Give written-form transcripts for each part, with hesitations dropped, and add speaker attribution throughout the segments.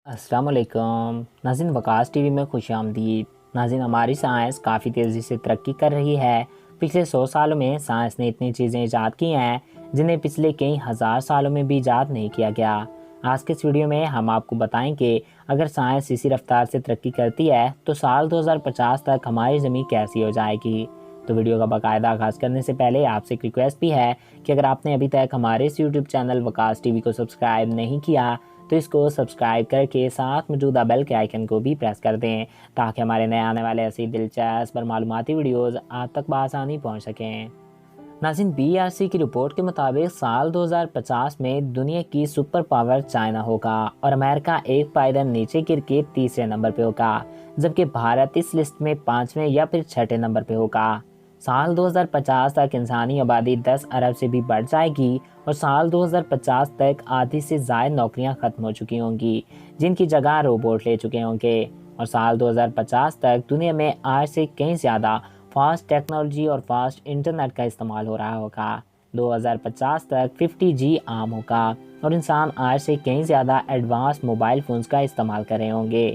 Speaker 1: السلام علیکم ناظرین، وکاس ٹی وی میں خوش آمدید۔ ناظرین، ہماری سائنس کافی تیزی سے ترقی کر رہی ہے۔ پچھلے 100 سالوں میں سائنس نے اتنی چیزیں ایجاد کی ہیں جنہیں پچھلے کئی ہزار سالوں میں بھی ایجاد نہیں کیا گیا۔ آج کے اس ویڈیو میں ہم آپ کو بتائیں کہ اگر سائنس اسی رفتار سے ترقی کرتی ہے تو سال 2050 تک ہماری زمین کیسی ہو جائے گی۔ تو ویڈیو کا باقاعدہ آغاز کرنے سے پہلے آپ سے ایک ریکویسٹ بھی ہے کہ اگر آپ نے ابھی تک ہمارے اس یوٹیوب چینل وکاس ٹی وی کو سبسکرائب نہیں کیا تو اس کو سبسکرائب کر کے ساتھ موجودہ بیل کے آئیکن کو بھی پریس کر دیں تاکہ ہمارے نئے آنے والے ایسی دلچسپ اور معلوماتی ویڈیوز آپ تک بآسانی پہنچ سکیں۔ ناظرین، BRC کی رپورٹ کے مطابق سال 2050 میں دنیا کی سپر پاور چائنا ہوگا اور امریکہ ایک پائیدان نیچے گر کے تیسرے نمبر پہ ہوگا، جبکہ بھارت اس لسٹ میں 5ویں یا پھر 6ٹھے نمبر پہ ہوگا۔ سال 2050 تک انسانی آبادی 10 ارب سے بھی بڑھ جائے گی اور سال 2050 تک آدھی سے زائد نوکریاں ختم ہو چکی ہوں گی جن کی جگہ روبوٹ لے چکے ہوں گے، اور سال 2050 تک دنیا میں آج سے کہیں زیادہ فاسٹ ٹیکنالوجی اور فاسٹ انٹرنیٹ کا استعمال ہو رہا ہوگا۔ 2050 تک 5G عام ہوگا اور انسان آج سے کہیں زیادہ ایڈوانس موبائل فونز کا استعمال کر رہے ہوں گے۔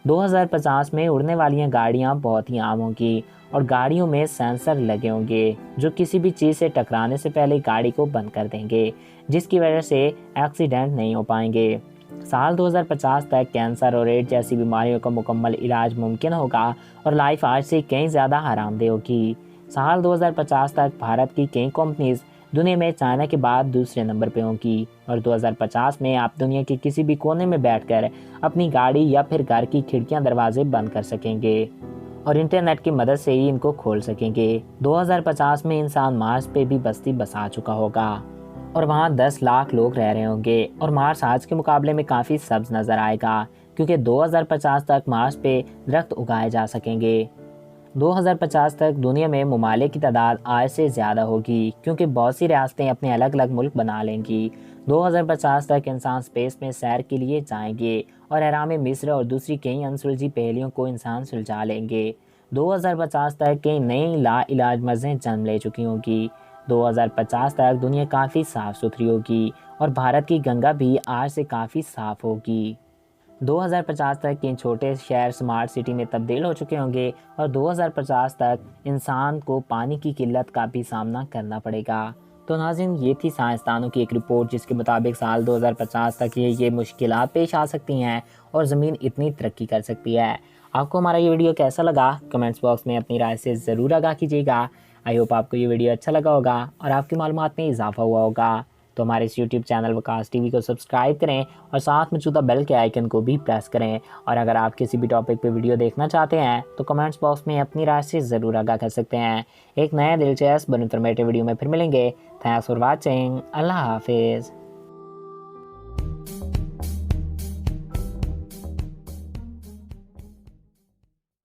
Speaker 1: 2050 میں اڑنے والی گاڑیاں بہت ہی عام ہوں گی اور گاڑیوں میں سینسر لگے ہوں گے جو کسی بھی چیز سے ٹکرانے سے پہلے گاڑی کو بند کر دیں گے، جس کی وجہ سے ایکسیڈنٹ نہیں ہو پائیں گے۔ سال 2050 تک کینسر اور ایڈز جیسی بیماریوں کا مکمل علاج ممکن ہوگا اور لائف آج سے کہیں زیادہ آرام دہ ہوگی۔ سال 2050 تک بھارت کی کئی کمپنیز دنیا میں چائنا کے بعد دوسرے نمبر پہ ہوں گی اور 2050 میں آپ دنیا کے کسی بھی کونے میں بیٹھ کر اپنی گاڑی یا پھر گھر کی کھڑکیاں دروازے بند کر سکیں گے اور انٹرنیٹ کی مدد سے ہی ان کو کھول سکیں گے۔ 2050 میں انسان مارس پہ بھی بستی بسا چکا ہوگا اور وہاں 10 لاکھ لوگ رہ رہے ہوں گے اور مارس آج کے مقابلے میں کافی سبز نظر آئے گا کیونکہ 2050 تک مارس پہ درخت اگائے جا سکیں گے۔ 2050 تک دنیا میں ممالک کی تعداد آج سے زیادہ ہوگی کیونکہ بہت سی ریاستیں اپنے الگ الگ ملک بنا لیں گی۔ 2050 تک انسان سپیس میں سیر کے لیے جائیں گے اور اہرام مصر اور دوسری کئی انسلجھی پہیلیوں کو انسان سلجھا لیں گے۔ 2050 تک کئی نئی لا علاج مرضیں جنم لے چکی ہوں گی۔ 2050 تک دنیا کافی صاف ستھری ہوگی اور بھارت کی گنگا بھی آج سے کافی صاف ہوگی۔ 2050 تک کئی چھوٹے شہر سمارٹ سٹی میں تبدیل ہو چکے ہوں گے اور 2050 تک انسان کو پانی کی قلت کا بھی سامنا کرنا پڑے گا۔ تو ناظرین، یہ تھی سائنسدانوں کی ایک رپورٹ جس کے مطابق سال 2050 تک یہ مشکلات پیش آ سکتی ہیں اور زمین اتنی ترقی کر سکتی ہے۔ آپ کو ہمارا یہ ویڈیو کیسا لگا؟ کمنٹس باکس میں اپنی رائے سے ضرور آگاہ کیجیے گا۔ آئی ہوپ آپ کو یہ ویڈیو اچھا لگا ہوگا اور آپ کی معلومات میں اضافہ ہوا ہوگا۔ تو ہمارے اس یوٹیوب چینل وکاس ٹی وی کو سبسکرائب کریں اور ساتھ موجودہ بیل کے آئیکن کو بھی پریس کریں، اور اگر آپ کسی بھی ٹاپک پہ ویڈیو دیکھنا چاہتے ہیں تو کمنٹس باکس میں اپنی رائے سے ضرور آگاہ کر سکتے ہیں۔ ایک نئے دلچسپ اور انفارمیٹیو ویڈیو میں پھر ملیں گے۔ Thanks for watching. اللہ حافظ۔